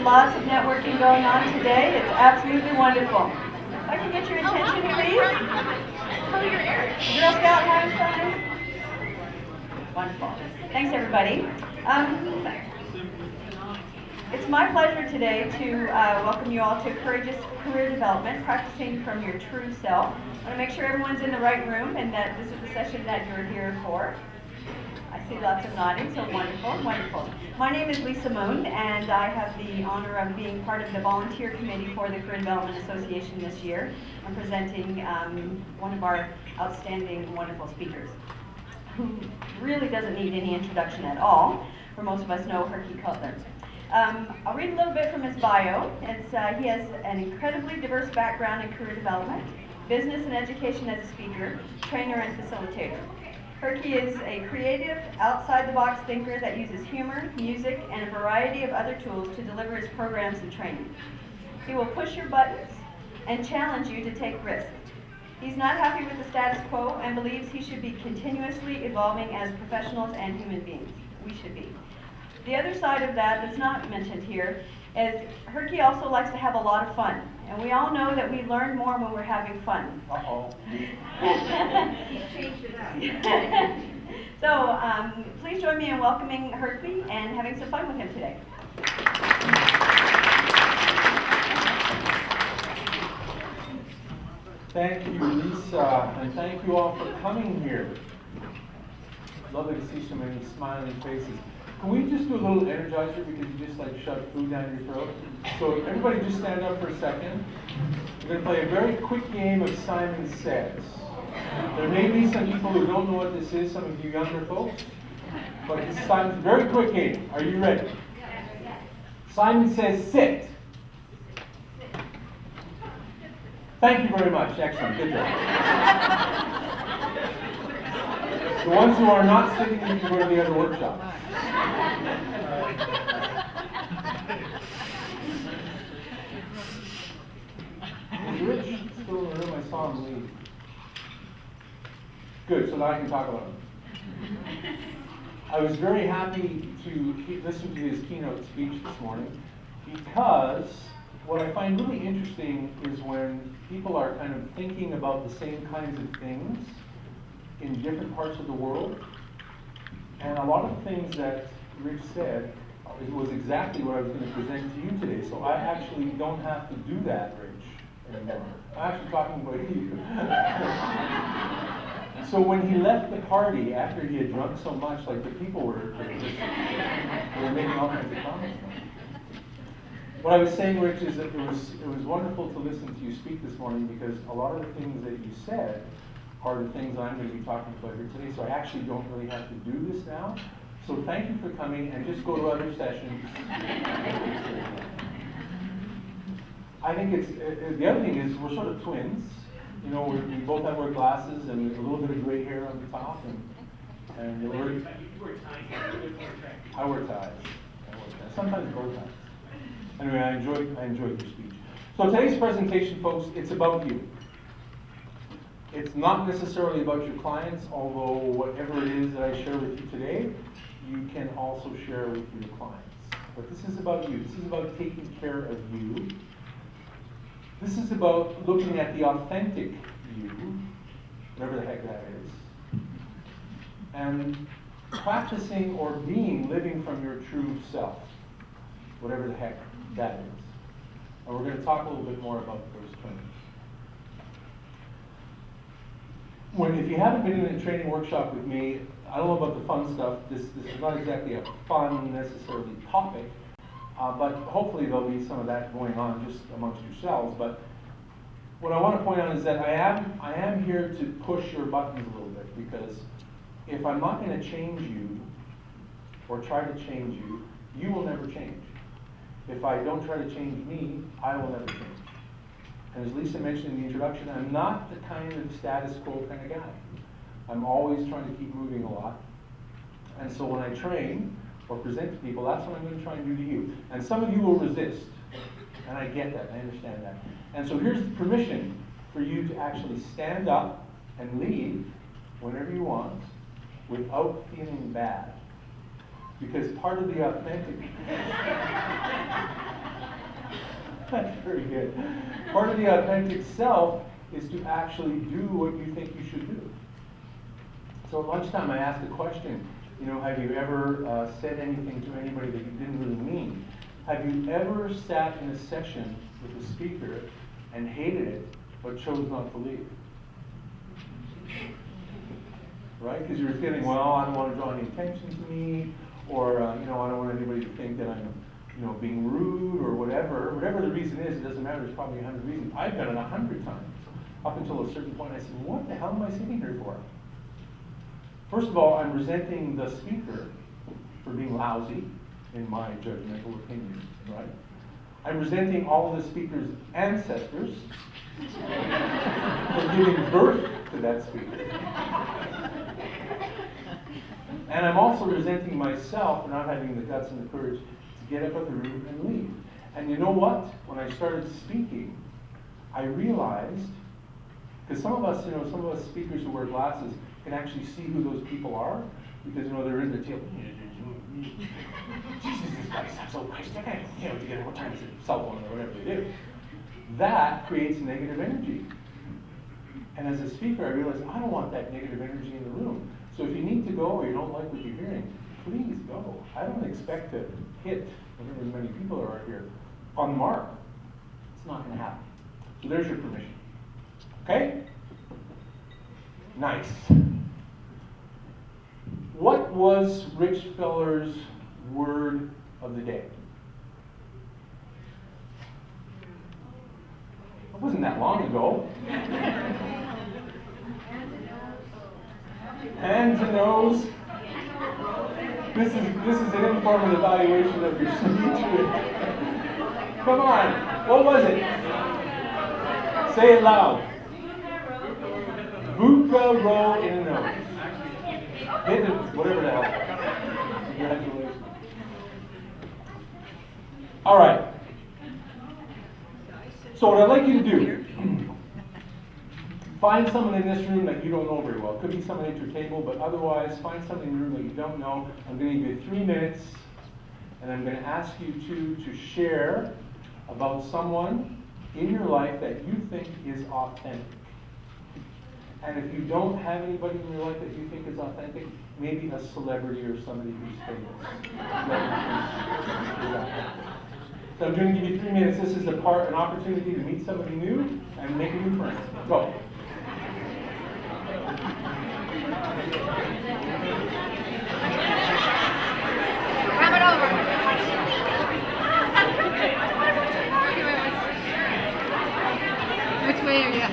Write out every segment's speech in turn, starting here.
lots of networking going on today. It's absolutely wonderful. If I can get your attention, please. Girl Scout having fun? Wonderful. Thanks, everybody. It's my pleasure today to welcome you all to Courageous Career Development, practicing from your true self. I want to make sure everyone's in the right room and that this is the session that you're here for. I see lots of nodding, so wonderful, wonderful. My name is Lisa Moon, and I have the honor of being part of the volunteer committee for the Career Development Association this year. I'm presenting one of our outstanding, wonderful speakers, who really doesn't need any introduction at all, for most of us know HERKY CUTLER. I'll read a little bit from his bio. He has an incredibly diverse background in career development, business and education as a speaker, trainer, and facilitator. HERKY is a creative, outside-the-box thinker that uses humor, music, and a variety of other tools to deliver his programs and training. He will push your buttons and challenge you to take risks. He's not happy with the status quo and believes he should be continuously evolving as professionals and human beings. We should be. The other side of that that's not mentioned here is HERKY also likes to have a lot of fun. And we all know that we learn more when we're having fun. Uh-oh. So please join me in welcoming HERKY and having some fun with him today. Thank you, Lisa, and thank you all for coming here. Lovely to see so many smiling faces. Can we just do a little energizer because you just shoved food down your throat? So everybody just stand up for a second. We're going to play a very quick game of Simon Says. There may be some people who don't know what this is, some of you younger folks, but it's Simon's very quick game. Are you ready? Simon says sit. Thank you very much. Excellent. Good job. The ones who are not sitting, you can go to the other workshops. Is Rich still in the room? I saw him leave. Good, so now I can talk about him. I was very happy to listen to his keynote speech this morning because what I find really interesting is when people are kind of thinking about the same kinds of things in different parts of the world. And a lot of the things that Rich said, it was exactly what I was going to present to you today. So I actually don't have to do that, Rich, anymore. I'm actually talking about you. So when he left the party after he had drunk so much, the people were making all kinds of comments. What I was saying, Rich, is that it was wonderful to listen to you speak this morning because a lot of the things that you said are the things I'm going to be talking about here today. So I actually don't really have to do this now. So thank you for coming, and just go to other sessions. I think the other thing is we're sort of twins. You know, we both have our glasses and a little bit of gray hair on the top, and you wear ties. I wear ties. Sometimes bow ties. Anyway, I enjoyed your speech. So today's presentation, folks, it's about you. It's not necessarily about your clients, although whatever it is that I share with you today, you can also share with your clients. But this is about you. This is about taking care of you. This is about looking at the authentic you, whatever the heck that is, and practicing or living from your true self, whatever the heck that is. And we're going to talk a little bit more about those terms. If you haven't been in a training workshop with me, I don't know about the fun stuff. This is not exactly a fun, necessarily, topic, but hopefully there'll be some of that going on just amongst yourselves. But what I want to point out is that I am here to push your buttons a little bit, because if I'm not going to change you or try to change you, you will never change. If I don't try to change me, I will never change. And as Lisa mentioned in the introduction, I'm not the kind of status quo kind of guy. I'm always trying to keep moving a lot. And so when I train or present to people, that's what I'm going to try and do to you. And some of you will resist. And I get that, I understand that. And so here's the permission for you to actually stand up and leave whenever you want without feeling bad. Because part of the authentic That's very good. Part of the authentic self is to actually do what you think you should do. So at lunchtime I asked a question, you know, have you ever said anything to anybody that you didn't really mean? Have you ever sat in a session with a speaker and hated it, but chose not to leave? Right? Because you were feeling, well, I don't want to draw any attention to me, or you know, I don't want anybody to think that I'm, you know, being rude or whatever. Whatever the reason is, it doesn't matter. There's probably 100 reasons. I've done it 100 times. Up until a certain point, I said, what the hell am I sitting here for? First of all, I'm resenting the speaker for being lousy, in my judgmental opinion, right? I'm resenting all of the speaker's ancestors for giving birth to that speaker. And I'm also resenting myself for not having the guts and the courage to get up out of the room and leave. And you know what? When I started speaking, I realized, because some of us, you know, some of us speakers who wear glasses can actually see who those people are, because, you know, they're in their tail. Jesus, this guy sounds so Christ, you know, to get more time to cell phone or whatever they do. That creates negative energy. And as a speaker, I realized I don't want that negative energy in the room. So if you need to go or you don't like what you're hearing, please go. I don't expect to hit, whatever many people are here, on the mark. It's not going to happen. So there's your permission. Okay? Nice. What was Rich Feller's word of the day? It wasn't that long ago. Hand to nose. This is an informal evaluation of your speech. Come on. What was it? Say it loud. Buka roll in the nose. Hit it, whatever the hell. Congratulations. All right. So what I'd like you to do, find someone in this room that you don't know very well. It could be someone at your table, but otherwise find someone in the room that you don't know. I'm going to give you 3 minutes, and I'm going to ask you to share about someone in your life that you think is authentic. And if you don't have anybody in your life that you think is authentic, maybe a celebrity or somebody who's famous. So I'm going to give you 3 minutes. This is an opportunity to meet somebody new and make a new friend. Go. Grab it over. Which way are you?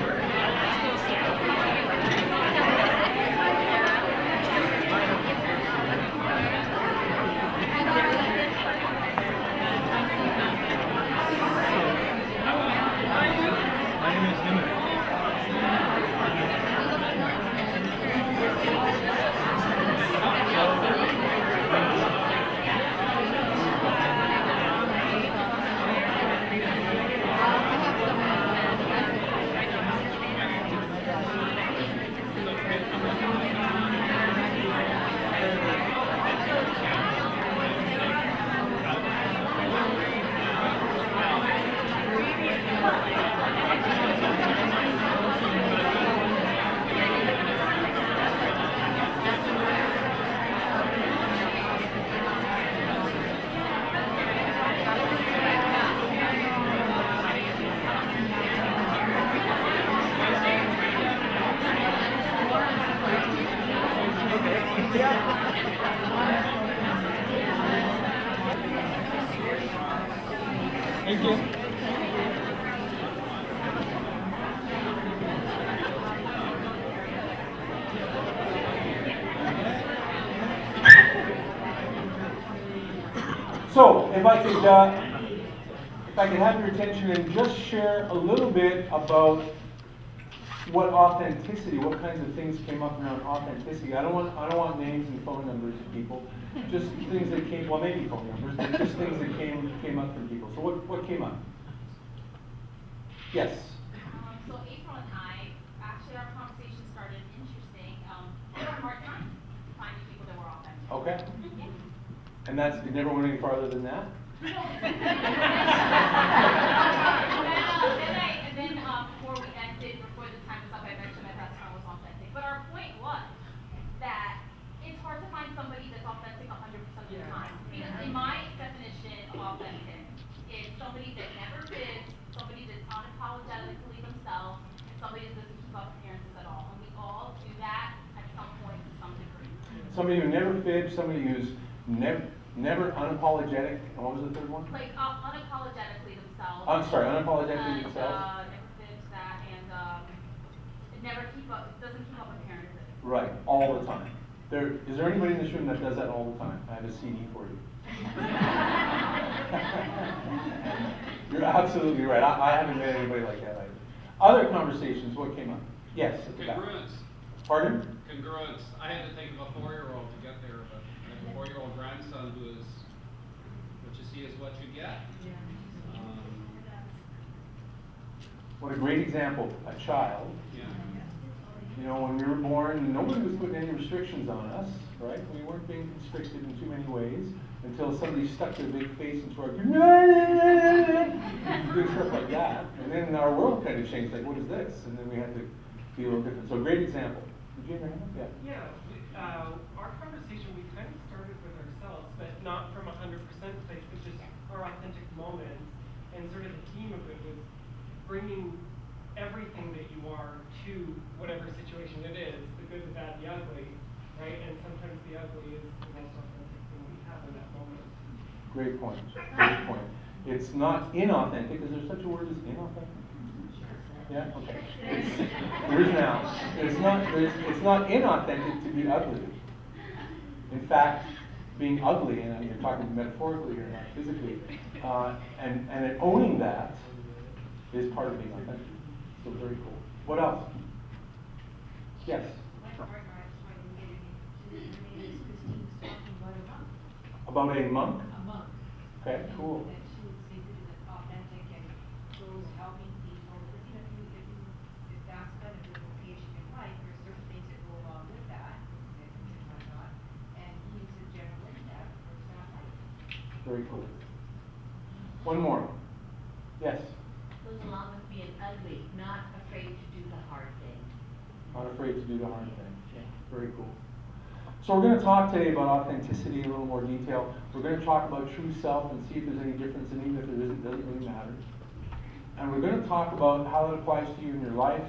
Thank you. So, if I could have your attention and just share a little bit about what authenticity, what kinds of things came up around authenticity. I don't want names and phone numbers of people. Just things that came, well, maybe phone numbers, but just things that came up from people. So what came up? Yes. So April and I, actually our conversation started interesting. We were hard time finding people that were authentic. Okay. Yeah. And it never went any farther than that? Before we ended, before the time was up, I mentioned my restaurant was authentic. But our point was that it's hard to find somebody that's authentic 100% of the time. Because in my definition of authentic, it's somebody that never fibs, somebody that's unapologetically themselves, and somebody that doesn't keep up appearances at all. And we all do that at some point to some degree. Somebody who never fibs, somebody who's never unapologetic, and what was the third one? Like unapologetically themselves. I'm sorry, unapologetically And, themselves? never fibs that, and doesn't keep up appearances. Right, all the time. Is there anybody in this room that does that all the time? I have a CD for you. You're absolutely right. I haven't met anybody like that either. Other conversations, what came up? Yes, at the back. Congruence. Pardon? Congruence. I had to think of a 4-year-old to get there, but I have a 4-year-old grandson who is, what you see is what you get. What a great example, a child. Yeah. You know, when we were born, nobody was putting any restrictions on us, right? We weren't being constricted in too many ways until somebody stuck their big face into our do stuff like that. And then our world kind of changed, like, what is this? And then we had to be a little different. So, great example. Did you have your hand up? Yeah. Yeah, our conversation, we kind of started with ourselves, but not from 100% place, but just our authentic moments. And sort of the theme of it was bringing everything that you are to whatever situation it is, the good, the bad, the ugly, right? And sometimes the ugly is the most authentic thing we have in that moment. Great point. Great point. It's not inauthentic. Is there such a word as inauthentic? Yeah? Okay. There is now. It's not inauthentic to be ugly. In fact, being ugly, and you're talking metaphorically here, not physically, and owning that is part of being authentic. So very cool. What else? Yes? My partner, I just wanted to get it. Her name is Christine, was talking about a monk. About a monk? A monk. Okay, cool. And she would say that it's authentic and goes helping people. Because, you know, if that's kind of your vocation in life, there's certain things that go along with that, and whatnot. And he's a general in that, works that life. Very cool. One more. Yes? Goes along with being ugly, not afraid to do the hard thing. Not afraid to do the hard thing. Yeah, very cool. So we're going to talk today about authenticity in a little more detail. We're going to talk about true self and see if there's any difference, and even if there isn't, it doesn't really matter. And we're going to talk about how it applies to you in your life,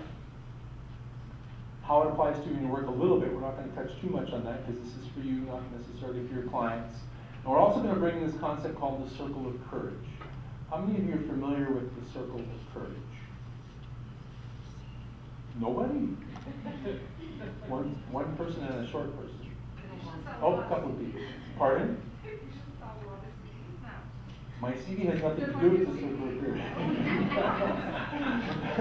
how it applies to you in your work a little bit. We're not going to touch too much on that because this is for you, not necessarily for your clients. And we're also going to bring in this concept called the circle of courage. How many of you are familiar with the circle of courage? Nobody? One person and a short person. Oh, a couple of people. Pardon? My CD has nothing to do with the circle of courage.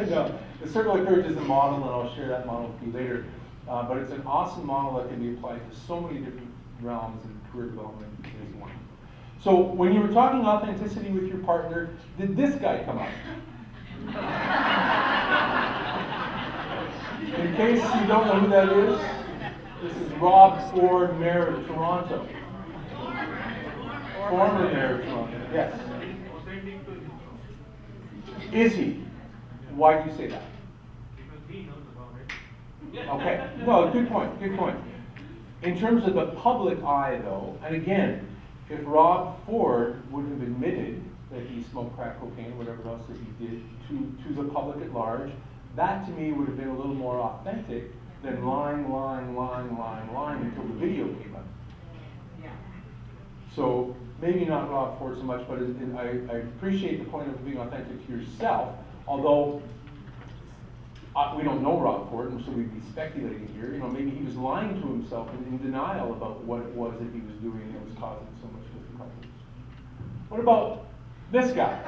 No, the circle of courage is a model, and I'll share that model with you later. But it's an awesome model that can be applied to so many different realms in career development. Is one. So when you were talking authenticity with your partner, did this guy come up? In case you don't know who that is, this is Rob Ford, Mayor of Toronto. Former Mayor of Toronto, yes. Is he? Why do you say that? Because he knows about it. Okay, no, good point, good point. In terms of the public eye, though, and again, if Rob Ford would have admitted that he smoked crack cocaine, whatever else that he did, to the public at large, that to me would have been a little more authentic than lying until the video came up. So maybe not Rob Ford so much, but I appreciate the point of being authentic to yourself, although we don't know Rob Ford, and so we'd be speculating here. You know, maybe he was lying to himself and in denial about what it was that he was doing that was causing so much difficulty. What about this guy?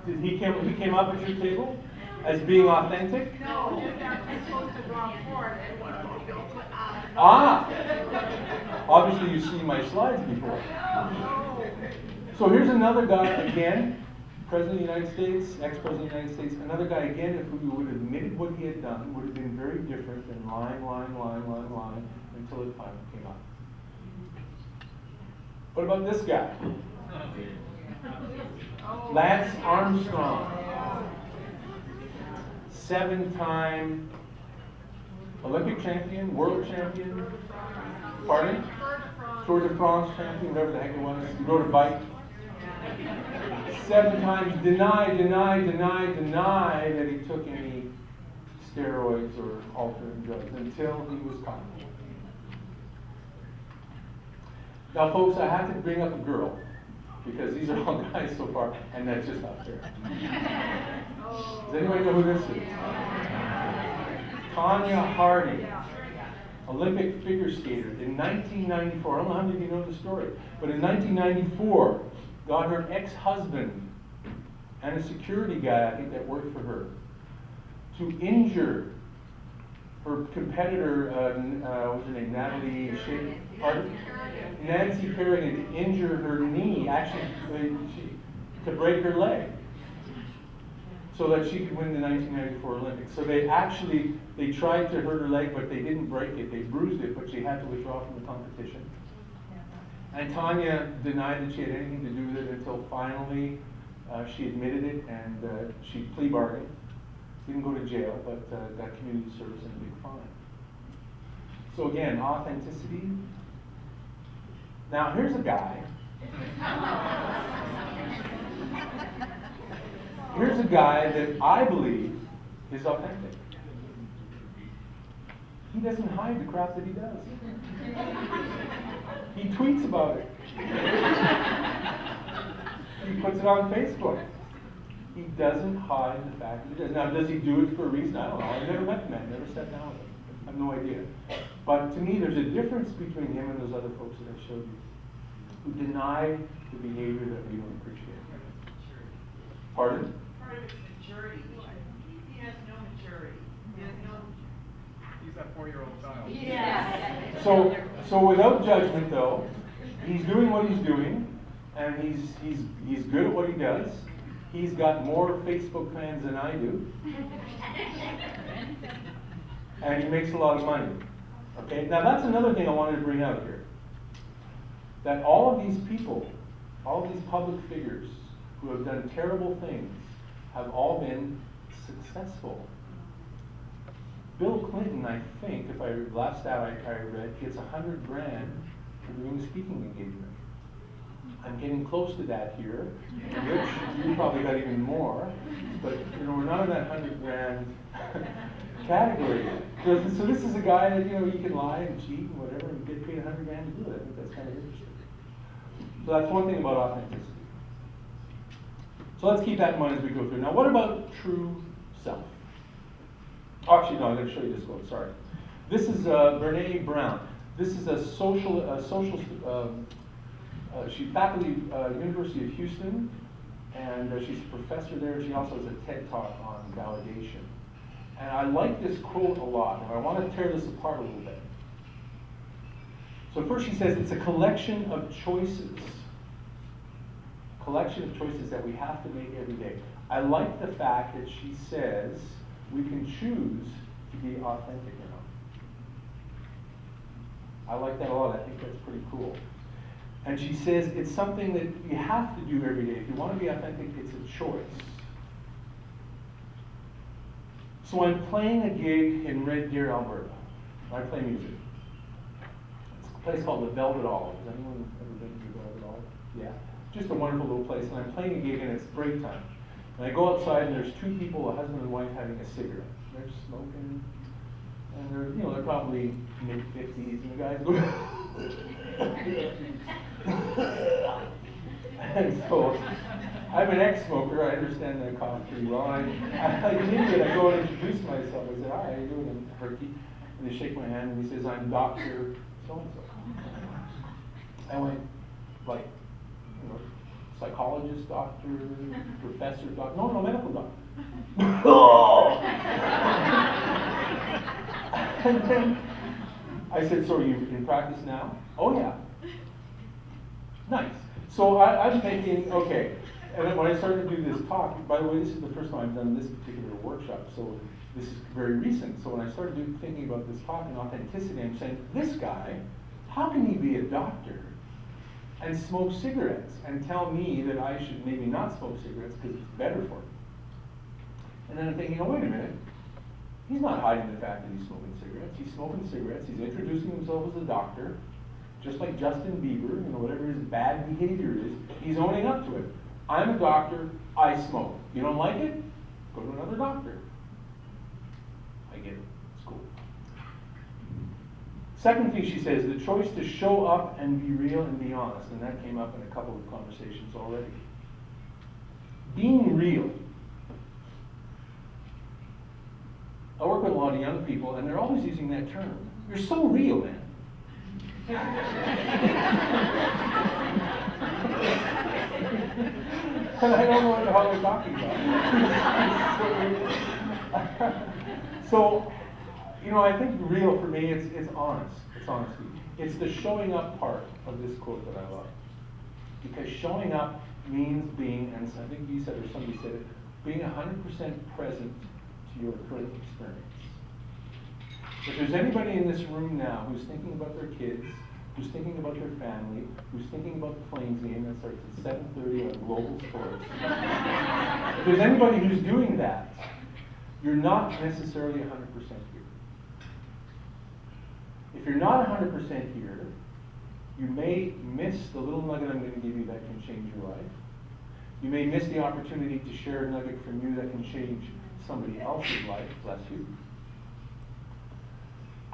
Did he came up at your table as being authentic? No, I'm supposed to Rob Ford and Obviously you've seen my slides before. So here's another guy again, President of the United States, ex-President of the United States, another guy again, if we would have admitted what he had done, would have been very different than lying until it finally came out. What about this guy? Lance Armstrong. 7-time Olympic champion, world champion, pardon? Tour de France champion, whatever the heck it was. He rode a bike. 7 times denied that he took any steroids or altering drugs until he was caught. Now folks, I have to bring up a girl, because these are all guys so far, and that's just not fair. Does anybody know who this is? Tanya Harding, Olympic figure skater in 1994. I don't know how many of you know the story, but in 1994, got her ex-husband and a security guy, I think that worked for her, to injure her competitor, what's her name, Nancy Kerrigan, to injure her knee, actually to break her leg, so that she could win the 1994 Olympics. So they tried to hurt her leg, but they didn't break it. They bruised it, but she had to withdraw from the competition. And Tanya denied that she had anything to do with it until finally she admitted it, and she plea bargained. Didn't go to jail, but got community service and a big fine. So again, authenticity. Now here's a guy. Here's a guy that I believe is authentic. He doesn't hide the crap that he does. He tweets about it. He puts it on Facebook. He doesn't hide the fact that he does. Now, does he do it for a reason? I don't know. I've never met the man, never sat down with him. I have no idea. But to me, there's a difference between him and those other folks that I showed you, who deny the behavior that we don't appreciate. Pardon? Part of it's maturity. He has no maturity. He has no. He's that 4-year-old child. Yes. So without judgment, though, he's doing what he's doing, and he's good at what he does. He's got more Facebook fans than I do, and he makes a lot of money. Okay, now that's another thing I wanted to bring out here. That all of these people, all of these public figures who have done terrible things, have all been successful. Bill Clinton, I think, if last stat I read, gets $100,000 for doing a speaking engagement. I'm getting close to that here. Rich, you probably got even more, but we're not in that $100,000 category. So this is a guy that you can lie and cheat and whatever and get paid $100,000 to do it. I think that's kind of interesting. So that's one thing about authenticity. So let's keep that in mind as we go through. Now, what about true self? Actually, no, I'm going to show you this quote. Sorry. This is Brene Brown. This is she's faculty University of Houston, and she's a professor there. She also has a TED Talk on validation. And I like this quote a lot, and I want to tear this apart a little bit. So first she says, it's a collection of choices. Collection of choices that we have to make every day. I like the fact that she says we can choose to be authentic or not. I like that a lot. I think that's pretty cool. And she says it's something that you have to do every day. If you want to be authentic, it's a choice. So I'm playing a gig in Red Deer, Alberta. I play music. It's a place called the Velvet Olive. Has anyone ever been to the Velvet Olive? Yeah. Just a wonderful little place. And I'm playing a gig and it's break time. And I go outside and there's 2 people, a husband and wife, having a cigarette. They're smoking. And they're probably mid-50s, and the guys go. And so, I'm an ex-smoker. I understand that cough pretty well. Like an idiot, I go and introduce myself. I say, "Hi, how you doing? I'm HERKY." And they shake my hand, and he says, "I'm Dr. So-and-so." I went, like, psychologist, doctor, professor, doctor. No, medical doctor. And then I said, "So are you in practice now?" "Oh yeah." Nice. So I'm thinking, okay. And then when I started to do this talk, by the way, this is the first time I've done this particular workshop, so this is very recent. So when I started thinking about this talk and authenticity, I'm saying, this guy, how can he be a doctor and smoke cigarettes and tell me that I should maybe not smoke cigarettes because it's better for me. And then I'm thinking, oh, wait a minute. He's not hiding the fact that he's smoking cigarettes. He's smoking cigarettes. He's introducing himself as a doctor, just like Justin Bieber, whatever his bad behavior is, he's owning up to it. I'm a doctor, I smoke. You don't like it? Go to another doctor. I get it. It's cool. Second thing she says, the choice to show up and be real and be honest, and that came up in a couple of conversations already. Being real. I work with a lot of young people, and they're always using that term. You're so real, man. And I don't know what the hell they're talking about. So, I think real for me, it's honest. It's honesty. It's the showing up part of this quote that I love. Because showing up means being, and I think you said, or somebody said it, being 100% present to your current experience. If there's anybody in this room now who's thinking about their kids, who's thinking about their family, who's thinking about the Flames game that starts at 7:30 on Global Sports, if there's anybody who's doing that, you're not necessarily 100% here. If you're not 100% here, you may miss the little nugget I'm going to give you that can change your life. You may miss the opportunity to share a nugget from you that can change somebody else's life, bless you.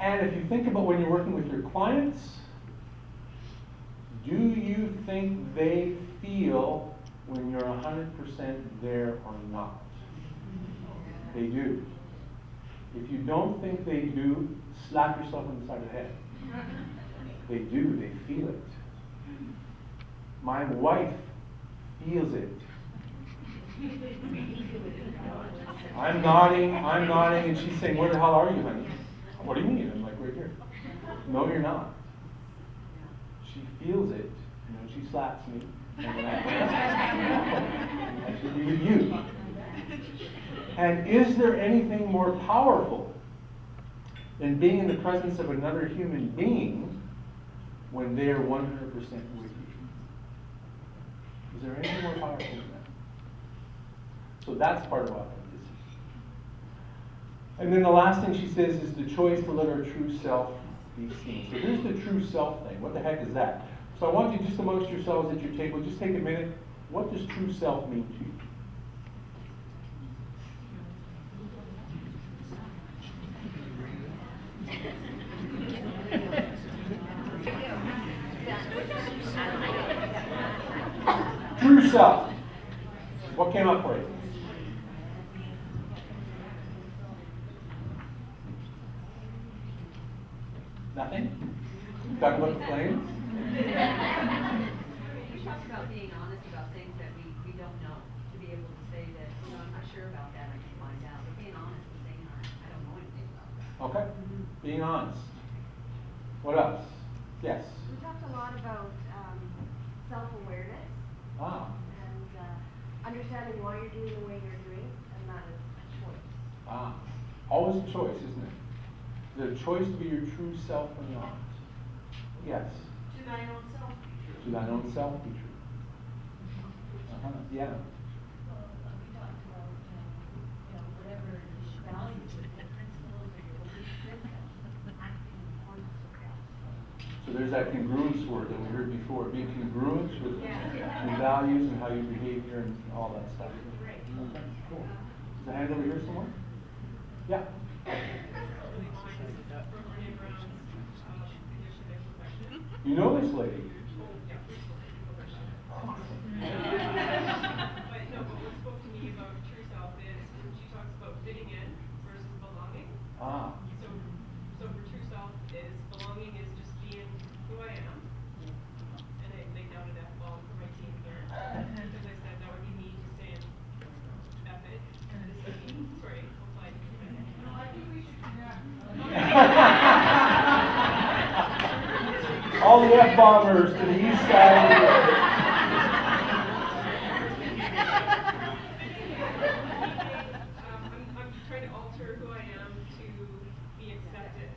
And if you think about when you're working with your clients, do you think they feel when you're 100% there or not? They do. If you don't think they do, slap yourself on the side of the head. They do, they feel it. My wife feels it. I'm nodding, and she's saying, where the hell are you, honey? What do you mean? I'm like, right here. No, you're not. She feels it, and then she slaps me, and then I should be with you. And is there anything more powerful than being in the presence of another human being when they are 100% with you? Is there anything more powerful than that? So that's part of authenticity. And then the last thing she says is the choice to let our true self be seen. So here's the true self thing. What the heck is that? So I want you just amongst yourselves at your table, just take a minute. What does true self mean to you? True self. What came up for you? Nothing? Talk about the Flames? We talked about being honest about things that we don't know, to be able to say that, I'm not sure about that, I can find out. But being honest and saying, I don't know anything about that. Okay. Being honest. What else? Yes. We talked a lot about self-awareness and understanding why you're doing the way you're doing, and that is a choice. Always a choice, isn't it? The choice to be your true self or not. Yes. To thine own self. To thine own self be true. Yeah. We talked about, whatever values or principles or your belief system, acting in accordance with that. So there's that congruence word that we heard before, being congruent with your values and how you behave here and all that stuff. Okay, cool. Is the hand over here somewhere? Yeah. You know this lady? But what spoke to me about true self is she talks about fitting in versus belonging. So for true self is belonging is just being who I am. And they doubted that well for my team here. Because I said that would be me just saying F it. And this is me. Sorry, hopefully I can fit it. No, I think we should do that. All the F-bombers to the east side of the road. I'm trying to alter who I am to be accepted.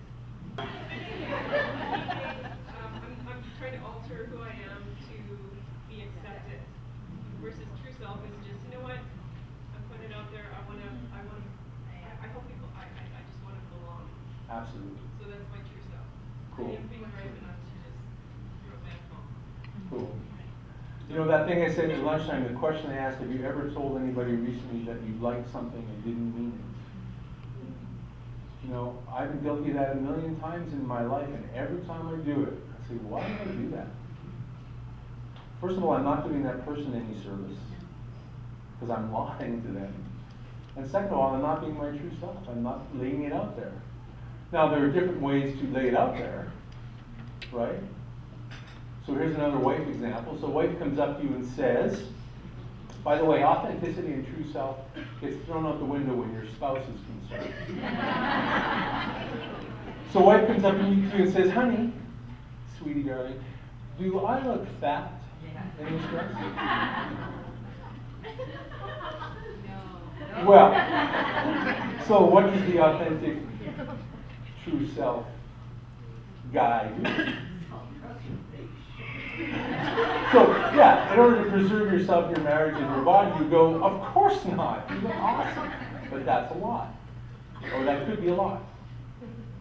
I'm trying to alter who I am to You know, that thing I said at lunchtime, the question I asked, have you ever told anybody recently that you liked something and didn't mean it? You know, I've been guilty of that a million times in my life, and every time I do it, I say, why did I do that? First of all, I'm not doing that person any service, because I'm lying to them. And second of all, I'm not being my true self. I'm not laying it out there. Now, there are different ways to lay it out there, right? So here's another wife example. So wife comes up to you and says, by the way, authenticity and true self gets thrown out the window when your spouse is concerned. So wife comes up to you and says, honey, sweetie darling, do I look fat in this dress? Well, so what does the authentic true self guy do? So, yeah, in order to preserve yourself, your marriage, and your body, you go, of course not. You look awesome. But that's a lie. Or that could be a lie.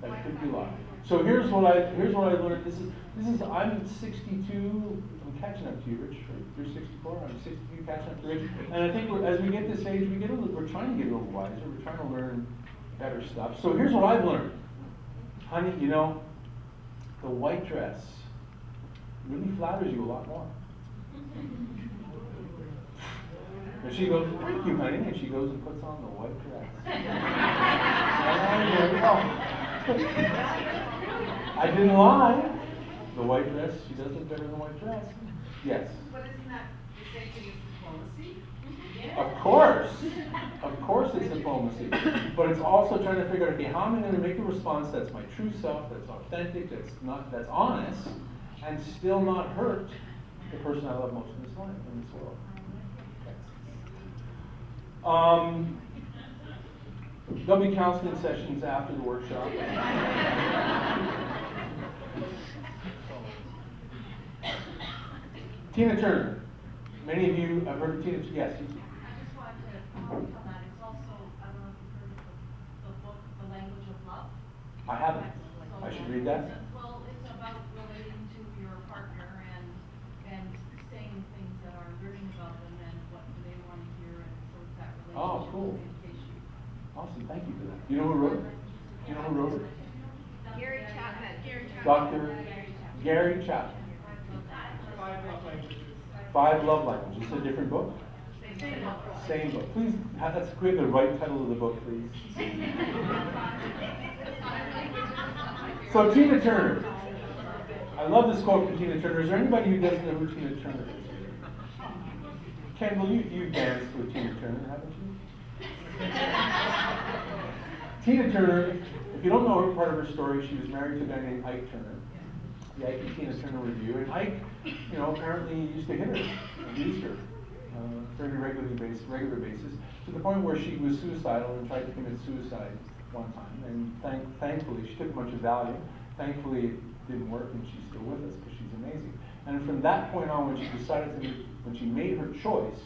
That could be a lie. So here's what I learned. This is I'm 62. I'm catching up to you, Rich. You're 64. I'm 62, catching up to Rich. And I think as we get this age, we're trying to get a little wiser. We're trying to learn better stuff. So here's what I've learned, honey. You know, the white dress really flatters you a lot more. And she goes, thank you, honey, and she goes and puts on the white dress. I didn't lie. The white dress, she does look better than the white dress. Yes. But isn't that the same thing as diplomacy? Of course it's diplomacy. But it's also trying to figure out, okay, how am I going to make a response that's my true self, that's authentic, that's honest, and still not hurt the person I love most in this life, in this world. There'll be counseling sessions after the workshop. Tina Turner. Many of you have heard of Tina Turner. Yes. I just wanted to comment on that. It's also, I don't know if you've heard of the book, The Language of Love. I haven't. I should read that. Well, it's about relating to your partner and saying things that are learning about them and what do they want to hear and sort of that relationship. Oh, cool. Communication. Awesome. Thank you for that. You know who wrote it? You know who wrote it? Gary Chapman. Dr. Gary Chapman. 5 love languages. 5 Love Languages. It's a different book? Same book. Please, let's give the right title of the book, please. So Tina Turner. I love this quote from Tina Turner. Is there anybody who doesn't know who Tina Turner is? Kendall, you've danced with Tina Turner, haven't you? Tina Turner, if you don't know her part of her story, she was married to a guy named Ike Turner. The Ike and Tina Turner review. And Ike, apparently used to hit her, abused her, fairly regular basis, to the point where she was suicidal and tried to commit suicide one time. And thankfully, she took a bunch of Valium. Thankfully, it didn't work, and she's still with us because she's amazing. And from that point on, when she made her choice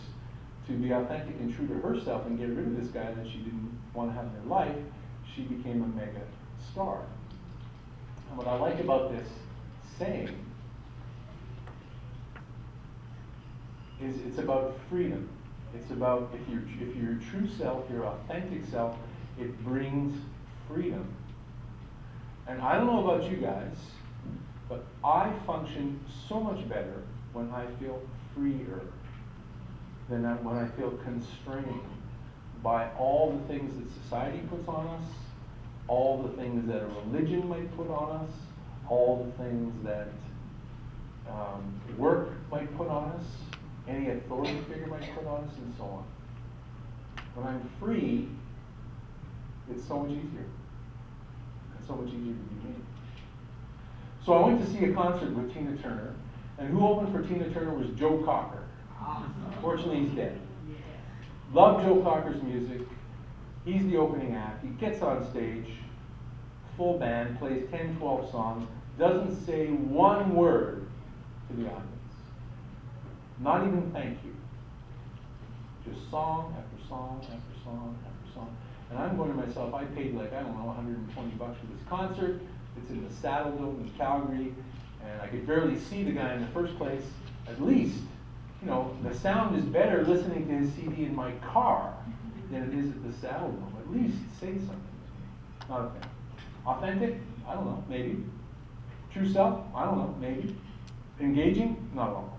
to be authentic and true to herself and get rid of this guy that she didn't want to have in her life, she became a mega star. And what I like about this saying is it's about freedom. It's about if you're your true self, your authentic self, it brings freedom. And I don't know about you guys, but I function so much better when I feel freer than when I feel constrained by all the things that society puts on us, all the things that a religion might put on us, all the things that work might put on us, any authority figure might put on us, and so on. When I'm free, it's so much easier. It's so much easier to be me. So I went to see a concert with Tina Turner, and who opened for Tina Turner was Joe Cocker. Fortunately, he's dead. Love Joe Cocker's music. He's the opening act. He gets on stage, full band, plays 10, 12 songs, doesn't say one word to the audience. Not even thank you. Just song after song after song after song. And I'm going to myself, I paid $120 for this concert. It's in the Saddle Dome in Calgary, and I could barely see the guy in the first place. At least you know, the sound is better listening to his CD in my car than it is at the saddle room. At least say something to me. Not a fan. Authentic? I don't know, maybe. True self? I don't know, maybe. Engaging? Not at all.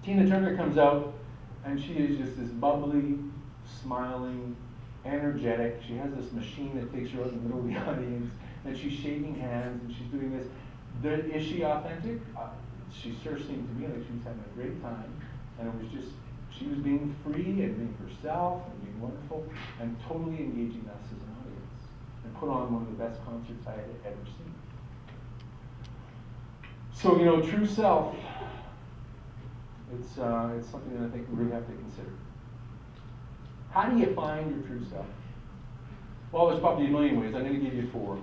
Tina Turner comes out and she is just this bubbly, smiling, energetic. She has this machine that takes her out in the middle of the audience, and she's shaking hands and she's doing this. Is she authentic? She sure seemed to me like she was having a great time, and it was just, she was being free and being herself and being wonderful and totally engaging us as an audience, and put on one of the best concerts I had ever seen. So, you know, true self, it's something that I think we really have to consider. How do you find your true self? Well, there's probably a million ways. I'm going to give you 4.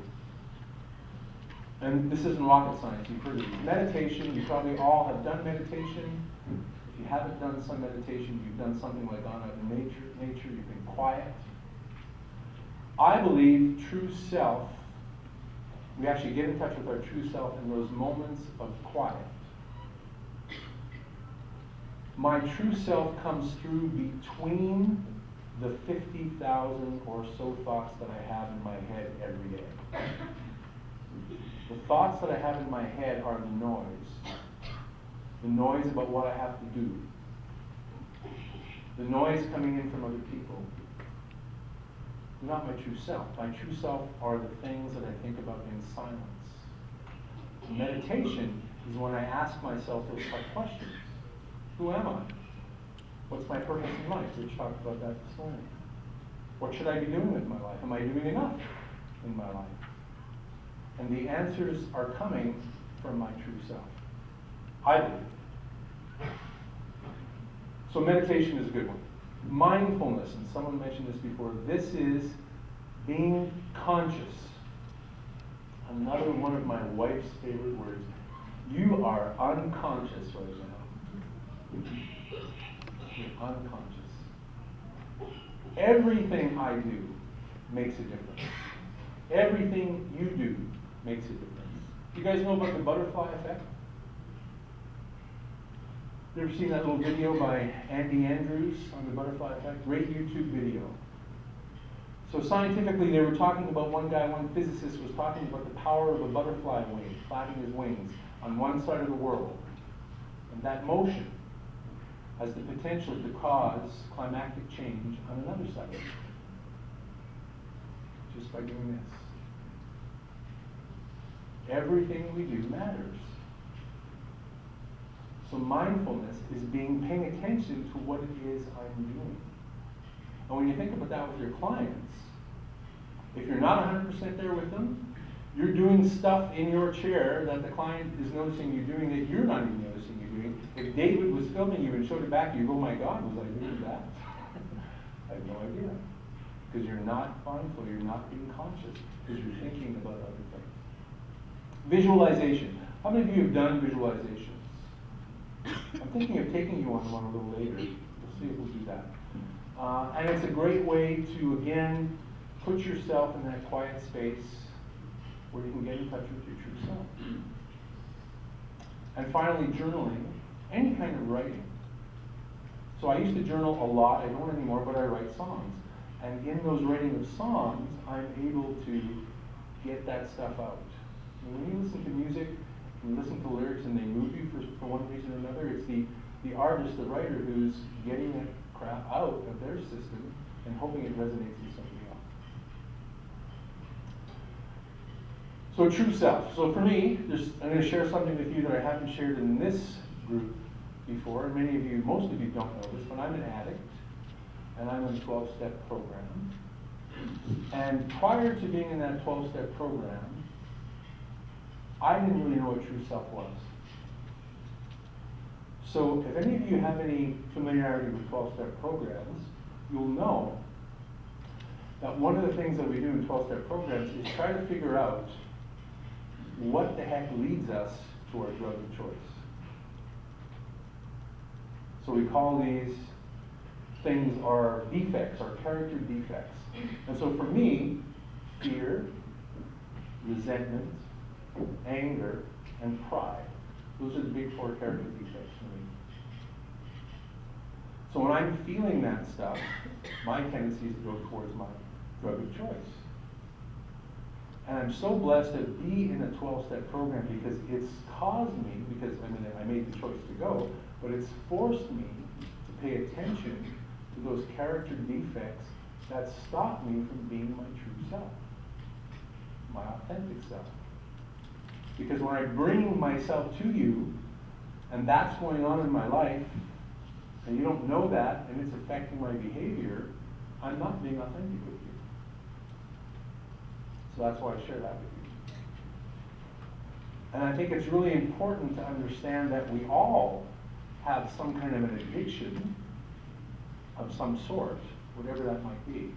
And this isn't rocket science, you've heard of it. Meditation, you probably all have done meditation. If you haven't done some meditation, you've done something like gone out in nature, you've been quiet. I believe true self, we actually get in touch with our true self in those moments of quiet. My true self comes through between the 50,000 or so thoughts that I have in my head every day. The thoughts that I have in my head are the noise about what I have to do, the noise coming in from other people. Not my true self. My true self are the things that I think about in silence. Meditation is when I ask myself those tough questions. Who am I? What's my purpose in life? Rich talked about that this morning. What should I be doing with my life? Am I doing enough in my life? And the answers are coming from my true self. I believe. So meditation is a good one. Mindfulness, and someone mentioned this before, this is being conscious. Another one of my wife's favorite words. You are unconscious right now. You're unconscious. Everything I do makes a difference. Everything you do makes a difference. You guys know about the butterfly effect? You ever seen that little video by Andy Andrews on the butterfly effect? Great YouTube video. So scientifically, they were talking about one physicist was talking about the power of a butterfly wing, flapping his wings on one side of the world. And that motion has the potential to cause climactic change on another side. Just by doing this. Everything we do matters. So mindfulness is paying attention to what it is I'm doing. And when you think about that with your clients, if you're not 100% there with them, you're doing stuff in your chair that the client is noticing you doing that you're not even noticing you doing. If David was filming you and showed it back, you go, oh my God, was I doing that? I have no idea. Because you're not mindful, you're not being conscious, because you're thinking about other things. Visualization. How many of you have done visualizations? I'm thinking of taking you on one a little later. We'll see if we'll do that. And it's a great way to, again, put yourself in that quiet space where you can get in touch with your true self. And finally, journaling, any kind of writing. So I used to journal a lot, I don't anymore, but I write songs. And in those writing of songs, I'm able to get that stuff out. And when you listen to music, you listen to lyrics and they move you for one reason or another, it's the artist, the writer, who's getting that crap out of their system and hoping it resonates with somebody else. So true self. So for me, I'm going to share something with you that I haven't shared in this group before, and many of you, most of you don't know this, but I'm an addict, and I'm in a 12-step program. And prior to being in that 12-step program, I didn't really know what true self was. So if any of you have any familiarity with 12-step programs, you'll know that one of the things that we do in 12-step programs is try to figure out what the heck leads us to our drug of choice. So we call these things our defects, our character defects. And so for me, fear, resentment, anger, and pride. Those are the big 4 character defects for me. So when I'm feeling that stuff, my tendency is to go towards my drug of choice. And I'm so blessed to be in a 12-step program because it's caused me, because I made the choice to go, but it's forced me to pay attention to those character defects that stop me from being my true self, my authentic self. Because when I bring myself to you, and that's going on in my life, and you don't know that, and it's affecting my behavior, I'm not being authentic with you. So that's why I share that with you. And I think it's really important to understand that we all have some kind of an addiction of some sort, whatever that might be.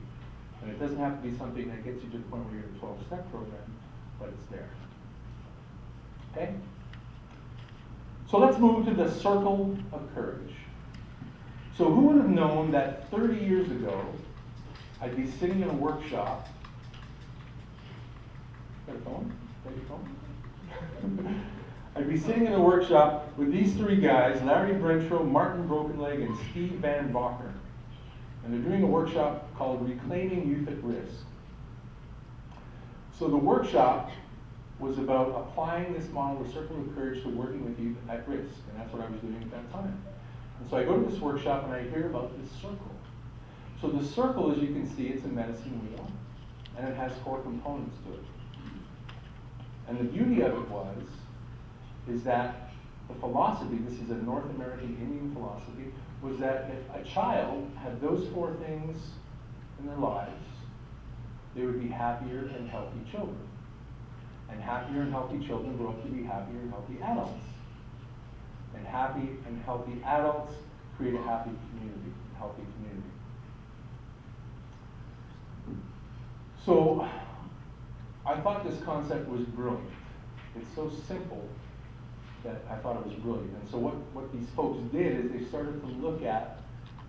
And it doesn't have to be something that gets you to the point where you're in a 12-step program, but it's there. Okay? So let's move to the circle of courage. So who would have known that 30 years ago, I'd be sitting in a workshop. Got a phone? Got your phone? I'd be sitting in a workshop with these three guys, Larry Brentro, Martin Brokenleg, and Steve Van Bakker. And they're doing a workshop called Reclaiming Youth at Risk. So the workshop was about applying this model, the circle of courage, to working with youth at risk. And that's what I was doing at that time. And so I go to this workshop and I hear about this circle. So the circle, as you can see, it's a medicine wheel, and it has 4 components to it. And the beauty of it is that the philosophy, this is a North American Indian philosophy, was that if a child had those 4 things in their lives, they would be happier and healthy children. And happier and healthy children grow up to be happier and healthy adults. And happy and healthy adults create a happy community, a healthy community. So I thought this concept was brilliant. It's so simple that I thought it was brilliant. And so what these folks did is they started to look at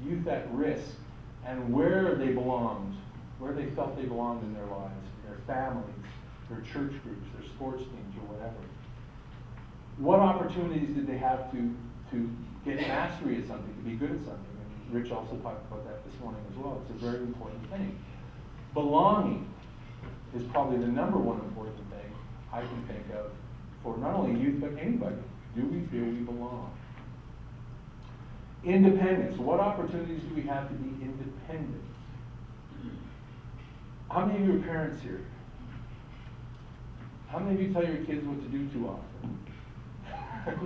youth at risk and where they belonged, where they felt they belonged in their lives, their families, their church groups, their sports teams, or whatever. What opportunities did they have to get mastery at something, to be good at something? And Rich also talked about that this morning as well. It's a very important thing. Belonging is probably the number one important thing I can think of for not only youth, but anybody. Do we feel we belong? Independence. What opportunities do we have to be independent? How many of you are parents here? How many of you tell your kids what to do too often?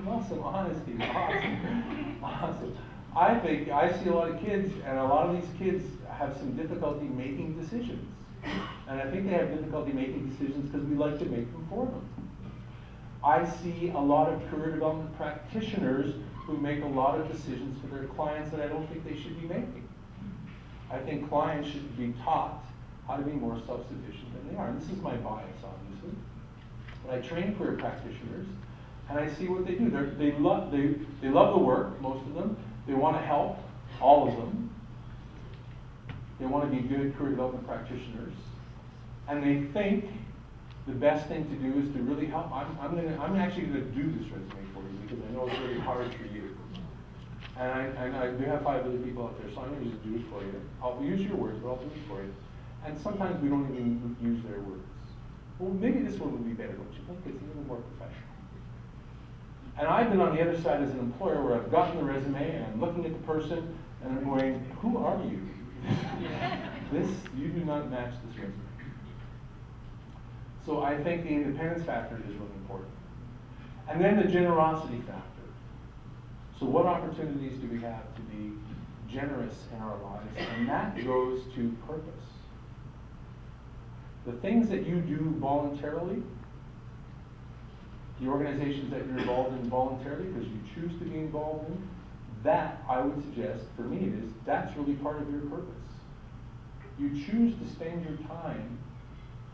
Awesome, honesty, awesome, awesome. I think I see a lot of kids, and a lot of these kids have some difficulty making decisions. And I think they have difficulty making decisions because we like to make them for them. I see a lot of career development practitioners who make a lot of decisions for their clients that I don't think they should be making. I think clients should be taught how to be more self-sufficient than they are. And this is my bias, obviously. But I train career practitioners, and I see what they do. They love the work, most of them. They want to help, all of them. They want to be good career development practitioners. And they think the best thing to do is to really help. I'm actually going to do this resume for you because I know it's really hard for you. And I do have 5 other people out there, so I'm going to just do it for you. I'll use your words, but I'll do it for you. And sometimes we don't even use their words. Well, maybe this one would be better, don't you think? It's a little more professional. And I've been on the other side as an employer where I've gotten the resume and I'm looking at the person and I'm going, who are you? You do not match this resume. So I think the independence factor is really important. And then the generosity factor. So what opportunities do we have to be generous in our lives? And that goes to purpose. The things that you do voluntarily, the organizations that you're involved in voluntarily because you choose to be involved in, that I would suggest, for me, that's really part of your purpose. You choose to spend your time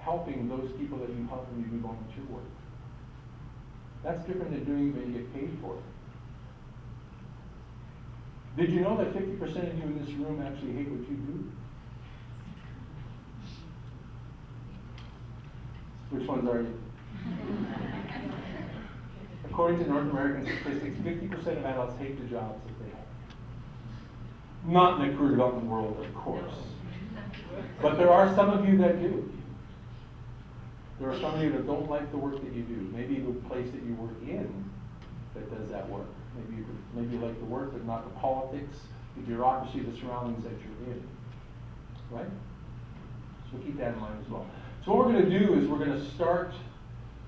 helping those people that you help when you do volunteer work. That's different than doing it when you get paid for it. Did you know that 50% of you in this room actually hate what you do? Which ones are you? According to North American statistics, 50% of adults hate the jobs that they have. Not in the career development world, of course. But there are some of you that do. There are some of you that don't like the work that you do. Maybe the place that you work in that does that work. Maybe you like the work, but not the politics, the bureaucracy, the surroundings that you're in. Right? So keep that in mind as well. So what we're going to do is we're going to start,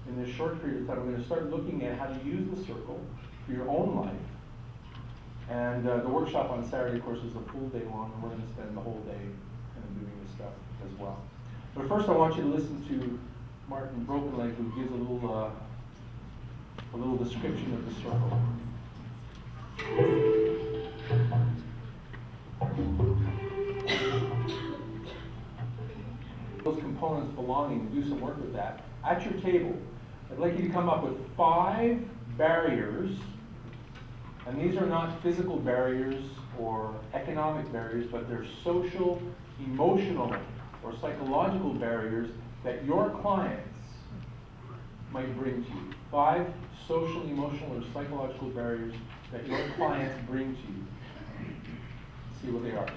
in this short period of time, we're going to start looking at how to use the circle for your own life. And the workshop on Saturday, of course, is a full day long, and we're going to spend the whole day kind of doing this stuff as well. But first I want you to listen to Martin Brokenleg, who gives a little description of the circle. Those components belonging, and do some work with that. At your table, I'd like you to come up with 5 barriers, and these are not physical barriers or economic barriers, but they're social, emotional, or psychological barriers that your clients might bring to you. 5 social, emotional, or psychological barriers that your clients bring to you. See what they are.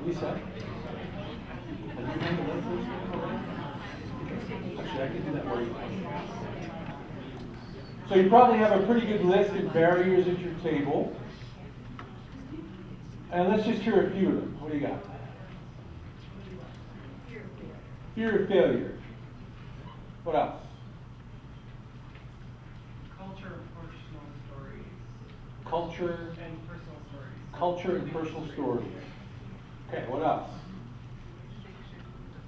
Lisa? Have you handled that first one? Actually, I can do that for you. So you probably have a pretty good list of barriers at your table. And let's just hear a few of them. What do you got? Fear of failure. What else? Culture and personal stories. Culture And personal stories. Culture and personal stories. Okay, what else?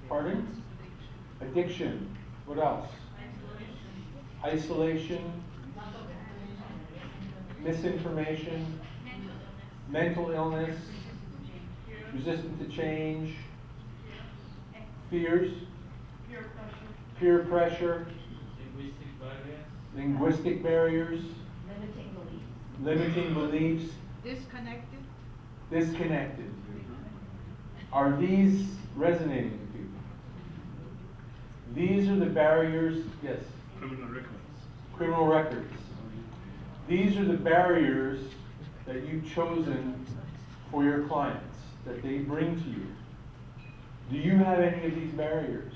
Pardon? Addiction. What else? Isolation. Misinformation. Mental illness. Resistant to change. Fears. Peer pressure. Linguistic barriers. Limiting beliefs. Disconnected. Are these resonating with you? These are the barriers, yes? Criminal records. These are the barriers that you've chosen for your clients, that they bring to you. Do you have any of these barriers?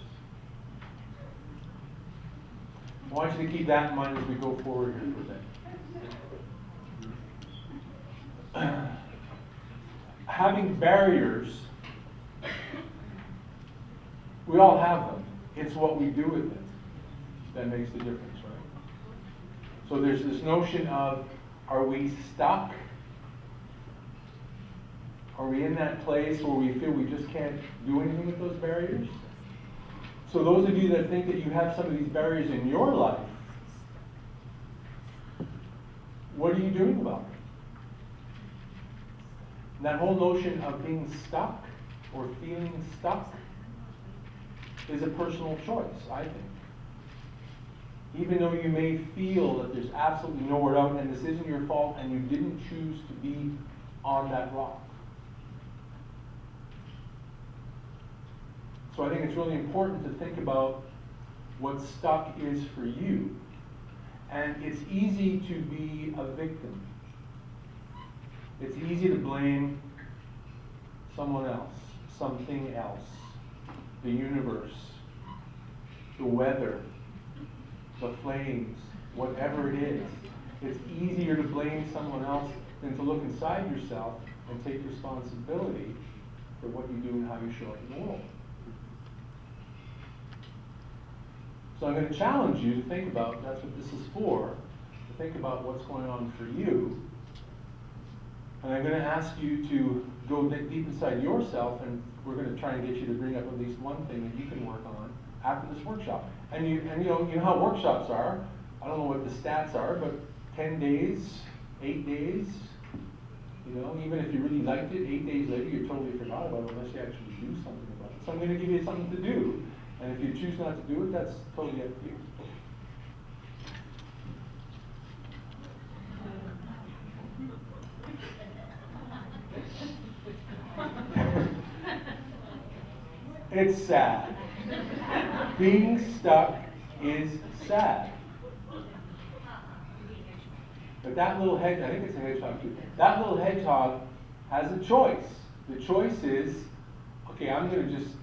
I want you to keep that in mind as we go forward here for a day. Having barriers, we all have them. It's what we do with them that makes the difference, right? So there's this notion of, are we stuck? Are we in that place where we feel we just can't do anything with those barriers? So those of you that think that you have some of these barriers in your life, what are you doing about it? And that whole notion of being stuck or feeling stuck is a personal choice, I think. Even though you may feel that there's absolutely nowhere out and this isn't your fault and you didn't choose to be on that rock. So I think it's really important to think about what stuck is for you. And it's easy to be a victim. It's easy to blame someone else, something else, the universe, the weather, the flames, whatever it is. It's easier to blame someone else than to look inside yourself and take responsibility for what you do and how you show up in the world. So I'm going to challenge you to think about, that's what this is for, to think about what's going on for you. And I'm going to ask you to go deep inside yourself, and we're going to try and get you to bring up at least one thing that you can work on after this workshop. And you know how workshops are. I don't know what the stats are, but 10 days, 8 days, even if you really liked it, 8 days later you totally forgot about it unless you actually do something about it. So I'm going to give you something to do. And if you choose not to do it, that's totally up to you. It's sad. Being stuck is sad. But that little hedgehog, I think it's a hedgehog too, that little hedgehog has a choice. The choice is, okay, I'm gonna just,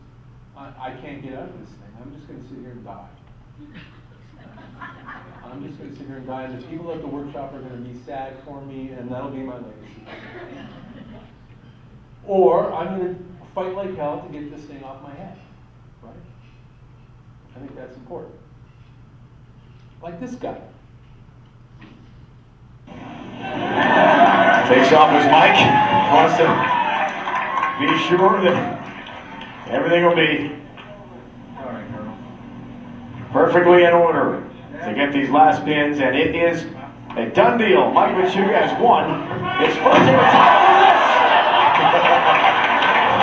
I can't get out of this thing. I'm just gonna sit here and die. I'm just gonna sit here and die, and the people at the workshop are gonna be sad for me, and that'll be my legacy. Or I'm gonna fight like hell to get this thing off my head, right? I think that's important. Like this guy. Takes off his mic, wants to be sure that everything will be perfectly in order to get these last pins, and it is a done deal. Mike Machuga has won his first ever title.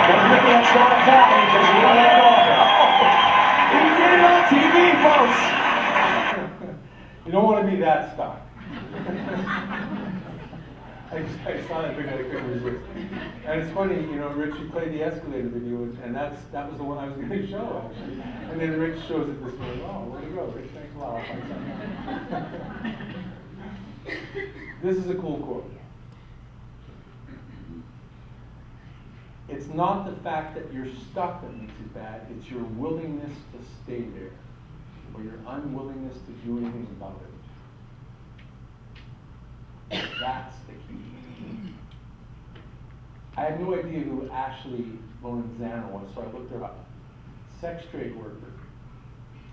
But maybe that's not a foul because he let it go. He did it on TV, folks. You don't want to be that stuck. I saw that video, I couldn't resist. And it's funny, you know, Rich, you played the escalator video, and that was the one I was going to show, actually. And then Rich shows it this way. Oh, where'd it go? Rich, thanks a lot. I'll find something else. This is a cool quote. It's not the fact that you're stuck that makes it bad, it's your willingness to stay there, or your unwillingness to do anything about it. That's the key. I had no idea who Ashley Lorenzana was, so I looked her up. Sex trade worker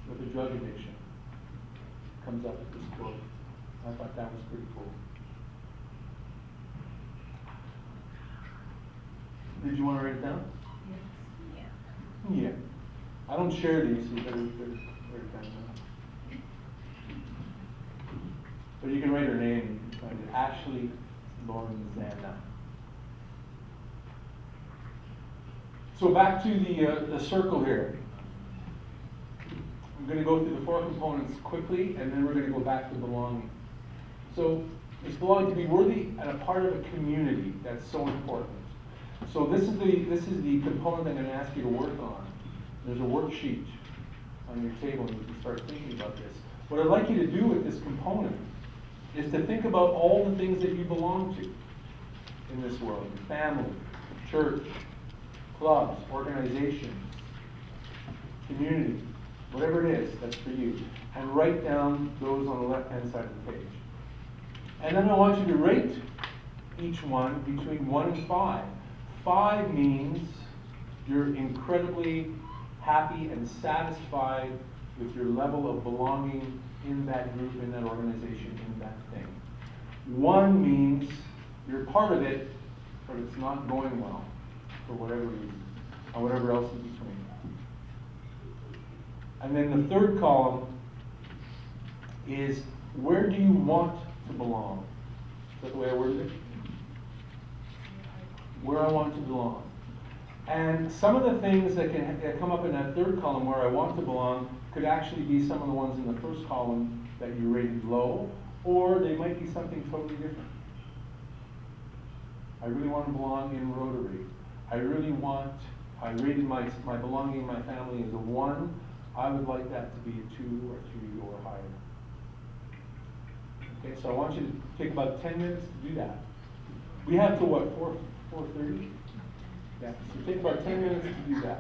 with a drug addiction. Comes up with this quote. I thought that was pretty cool. Did you want to write it down? Yeah. Yeah. I don't share these, so you better write it down. But you can write her name. You can find it. Ashley Lorenzana. So back to the circle here. I'm going to go through the 4 components quickly, and then we're going to go back to belonging. So it's belonging, to be worthy and a part of a community. That's so important. So this is the component I'm going to ask you to work on. There's a worksheet on your table, and you can start thinking about this. What I'd like you to do with this component is to think about all the things that you belong to in this world. Your family, church, clubs, organizations, community, whatever it is that's for you. And write down those on the left-hand side of the page. And then I want you to rate each one between 1 and 5. 5 means you're incredibly happy and satisfied with your level of belonging in that group, in that organization, in that thing. 1 means you're part of it, but it's not going well for whatever reason, or whatever else in between. And then the 3rd column is, where do you want to belong? Is that the way I worded it? Where I want to belong. And some of the things that can come up in that 3rd column where I want to belong could actually be some of the ones in the 1st column that you rated low, or they might be something totally different. I really want to belong in Rotary. I rated my belonging in my family as a 1. I would like that to be a 2 or 3 or higher. Okay, so I want you to take about 10 minutes to do that. We have to what, 4:30? Yeah, so take about 10 minutes to do that.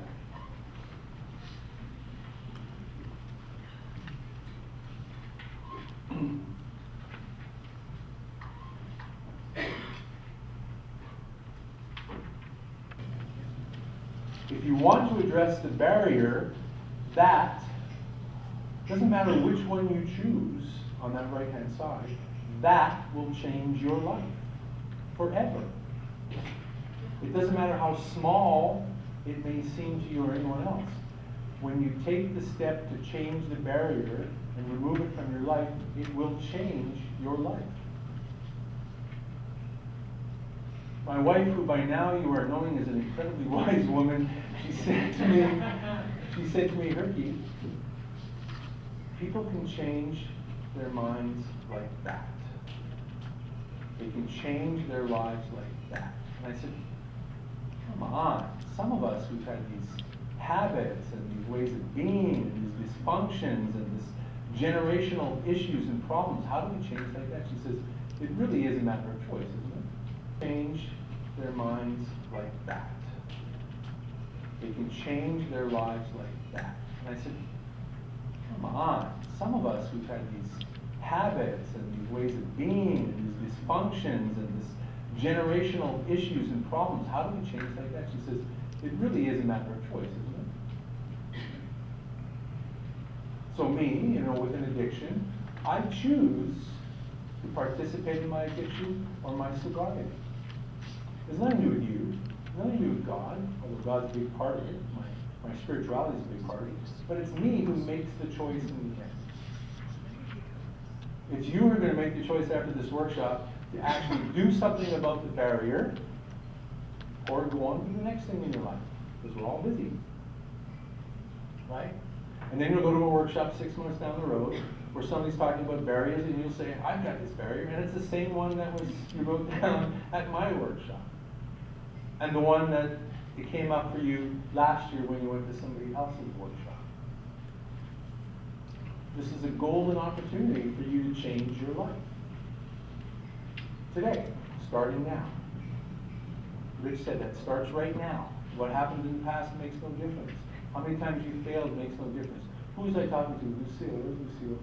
If you want to address the barrier, that doesn't matter which one you choose on that right-hand side, that will change your life forever. It doesn't matter how small it may seem to you or anyone else. When you take the step to change the barrier and remove it from your life, it will change your life. My wife, who by now you are knowing is an incredibly wise woman, she said to me, "HERKY, people can change their minds like that. They can change their lives like that." And I said, come on, some of us who've had these habits and these ways of being and these dysfunctions and this generational issues and problems, how do we change like that? She says, it really is a matter of choice, isn't it? Change their minds like that. They can change their lives like that. And I said, come on. Some of us who've had these habits and these ways of being and these dysfunctions and this generational issues and problems, how do we change like that? She says, it really is a matter of choice, isn't it? So me, with an addiction, I choose to participate in my addiction or my sobriety. There's nothing to do with you, nothing to do with God, although God's a big part of it. My spirituality is a big part of it. But it's me who makes the choice in the end. It's you who are going to make the choice after this workshop to actually do something about the barrier or go on to do the next thing in your life. Because we're all busy. Right? And then you'll go to a workshop 6 months down the road where somebody's talking about barriers and you'll say, I've got this barrier, and it's the same one that you wrote down at my workshop. And the one that it came up for you last year when you went to somebody else's workshop. This is a golden opportunity for you to change your life. Today, starting now. Rich said that starts right now. What happened in the past makes no difference. How many times you failed makes no difference. Who was I talking to? Lucille. Where's Lucille?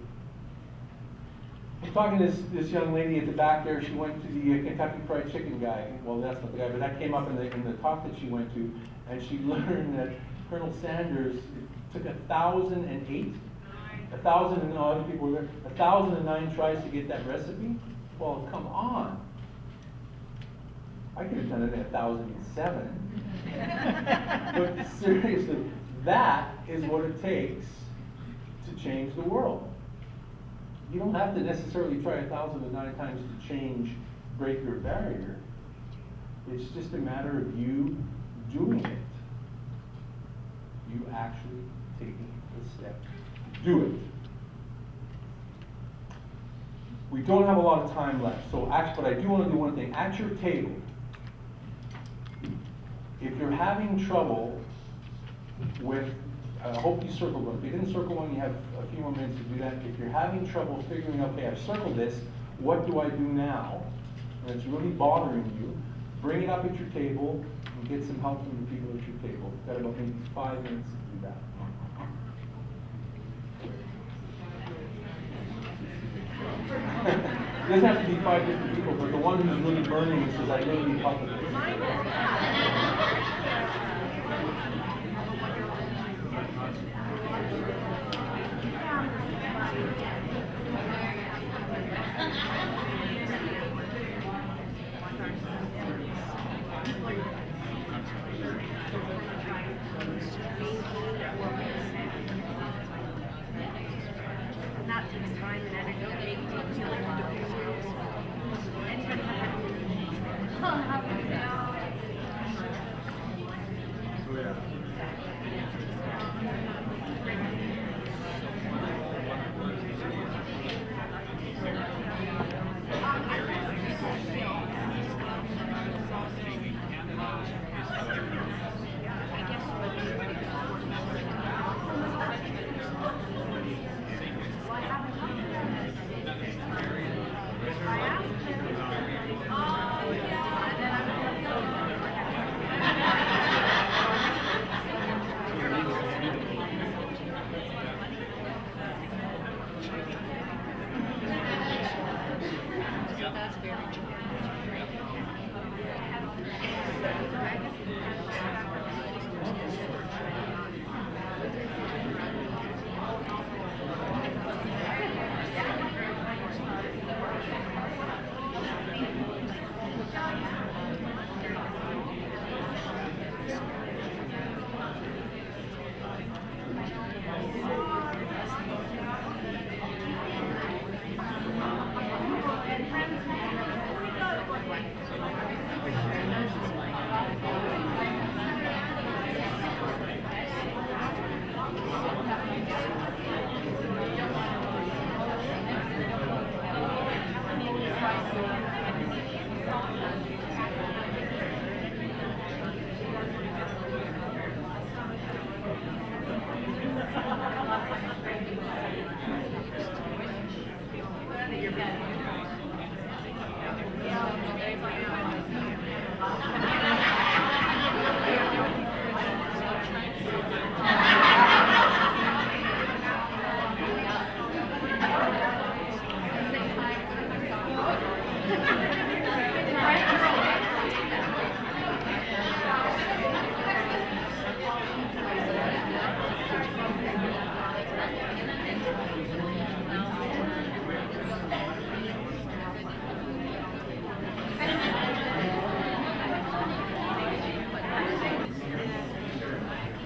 I'm talking to this young lady at the back there. She went to the Kentucky Fried Chicken guy. Well, that's not the guy, but that came up in the talk that she went to. And she learned that Colonel Sanders, it took 1,008, 1,000, and other people were there, 1,009 tries to get that recipe. Well, come on. I could have done it in 1,007. But seriously, that is what it takes to change the world. You don't have to necessarily try 1,009 times to break your barrier. It's just a matter of you doing it. You actually taking the step to do it. We don't have a lot of time left, but I do want to do one thing. At your table, if you're having trouble with, I hope you circled one. If you didn't circle one, you have a few more minutes to do that. If you're having trouble figuring out, okay, I've circled this, what do I do now? And it's really bothering you, bring it up at your table and get some help from the people at your table. You've got about maybe 5 minutes to do that. It doesn't have to be 5 different people, but the one who's really burning and says, I really need help with this.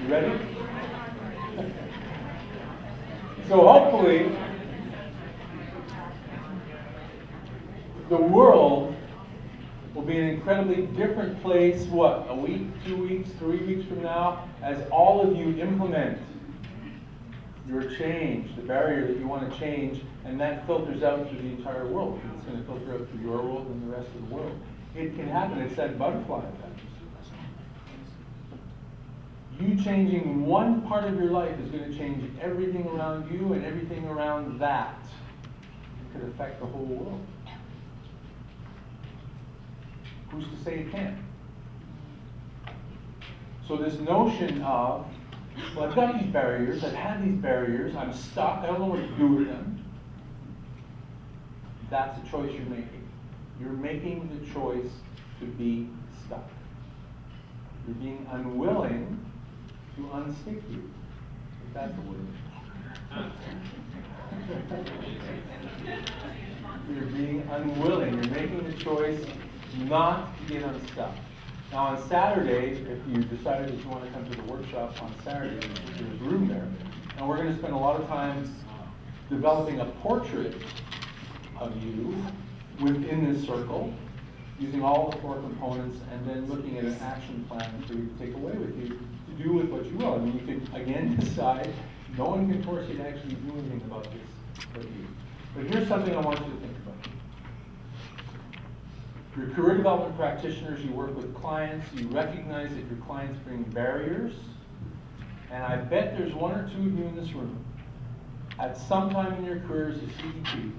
You ready? So hopefully, the world will be an incredibly different place, what, a week, 2 weeks, 3 weeks from now, as all of you implement your change, the barrier that you want to change, and that filters out through the entire world. It's going to filter out through your world and the rest of the world. It can happen. It's that butterfly effect. You changing one part of your life is going to change everything around you and everything around that. It could affect the whole world. Who's to say it can't? So this notion of, well, I've got these barriers, I've had these barriers, I'm stuck, I don't know what to do with them. That's a choice you're making. You're making the choice to be stuck. You're being unwilling to unstick you. If that's the word. You're being unwilling. You're making the choice not to get unstuck. Now on Saturday, if you decided that you want to come to the workshop on Saturday, there's room there. And we're going to spend a lot of time developing a portrait of you within this circle, using all the 4 components, and then looking at an action plan for you to take away with you to do with what you will. I mean, you can, again, decide. No one can force you to actually do anything about this but you. But here's something I want you to think about. You're career development practitioners, you work with clients, you recognize that your clients bring barriers, and I bet there's 1 or 2 of you in this room at some time in your careers as CDP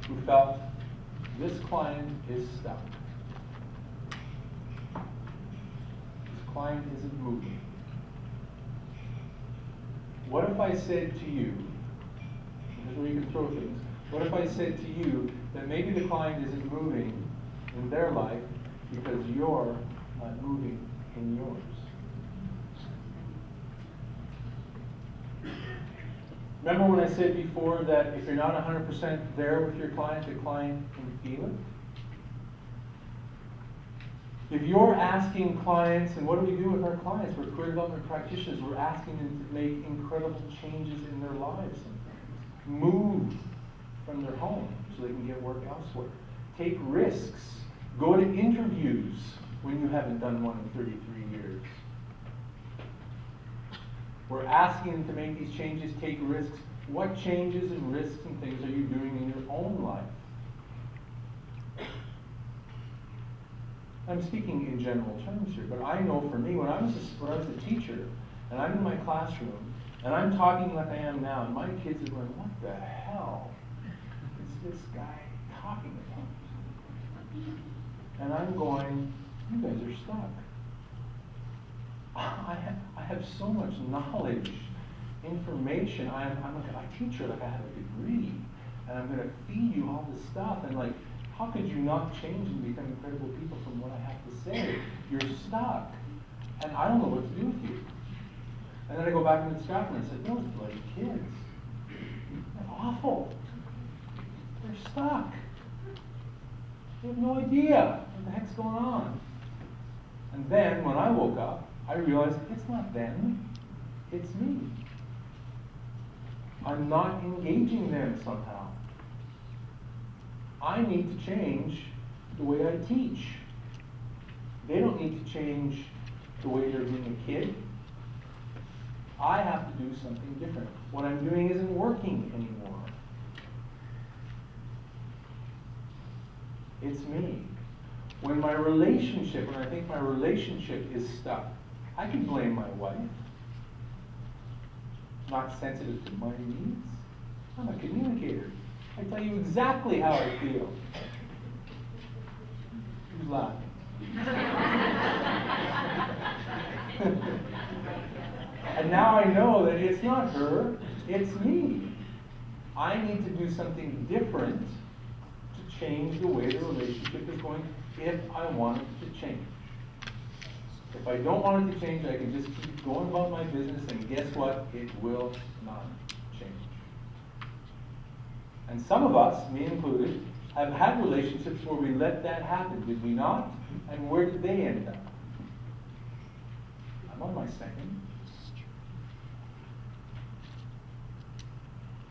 who felt this client is stuck. This client isn't moving. What if I said to you, here's where you can throw things, what if I said to you that maybe the client isn't moving in their life because you're not moving in yours? Remember when I said before that if you're not 100% there with your client, the client can feel it? If you're asking clients, and what do we do with our clients? We're career development practitioners. We're asking them to make incredible changes in their lives sometimes. Move from their home so they can get work elsewhere. Take risks. Go to interviews when you haven't done one in 33 years. We're asking them to make these changes, take risks. What changes and risks and things are you doing in your own life? I'm speaking in general terms here, but I know for me, when I was a teacher, and I'm in my classroom, and I'm talking like I am now, and my kids are going, what the hell is this guy talking about? And I'm going, you guys are stuck. I have so much knowledge, information. I teach like I have a degree, and I'm going to feed you all this stuff. And like, how could you not change and become incredible people from what I have to say? You're stuck, and I don't know what to do with you. And then I go back into the staff room and I said, those bloody kids, they're awful. They're stuck. They have no idea what the heck's going on. And then when I woke up, I realized it's not them, it's me. I'm not engaging them somehow. I need to change the way I teach. They don't need to change the way they're being a kid. I have to do something different. What I'm doing isn't working anymore. It's me. When I think my relationship is stuck, I can blame my wife. Not sensitive to my needs. I'm a communicator. I tell you exactly how I feel. Who's laughing? And now I know that it's not her, it's me. I need to do something different to change the way the relationship is going if I want it to change. If I don't want it to change, I can just keep going about my business, and guess what? It will not change. And some of us, me included, have had relationships where we let that happen, did we not? And where did they end up? I'm on my second.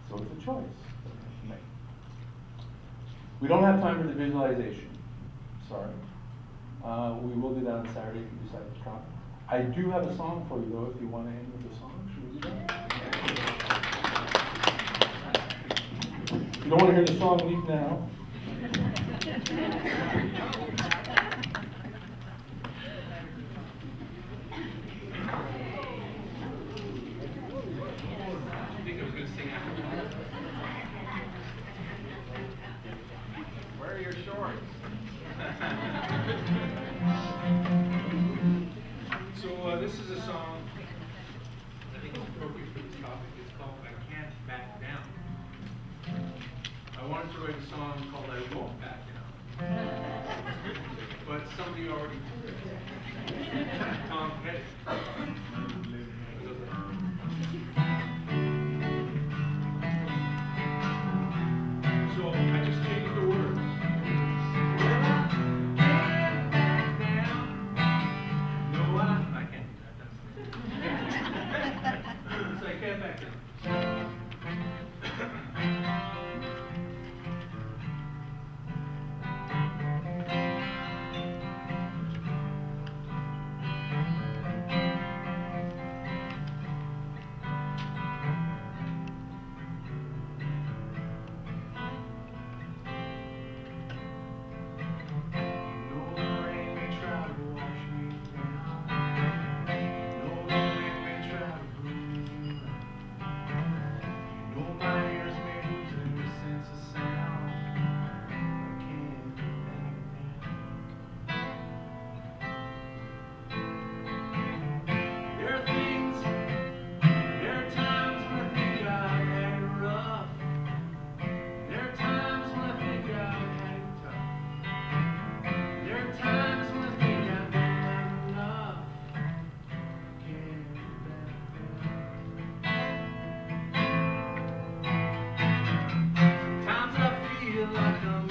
So it's a choice that we have to make. We don't have time for the visualization. Sorry. We will do that on Saturday if you decide to come. I do have a song for you though, if you want to end with a song. Should we do that? If you don't want to hear the song, leave now. I think I was going to sing after that. Where are your shorts? So this is a song I think is appropriate for this topic. It's called I Can't Back Down. I wanted to write a song called I Won't Back Down. But somebody already did it. Tom Petty. So I just changed the words. I can't do that. So I can't back down. Sometimes I feel like I'm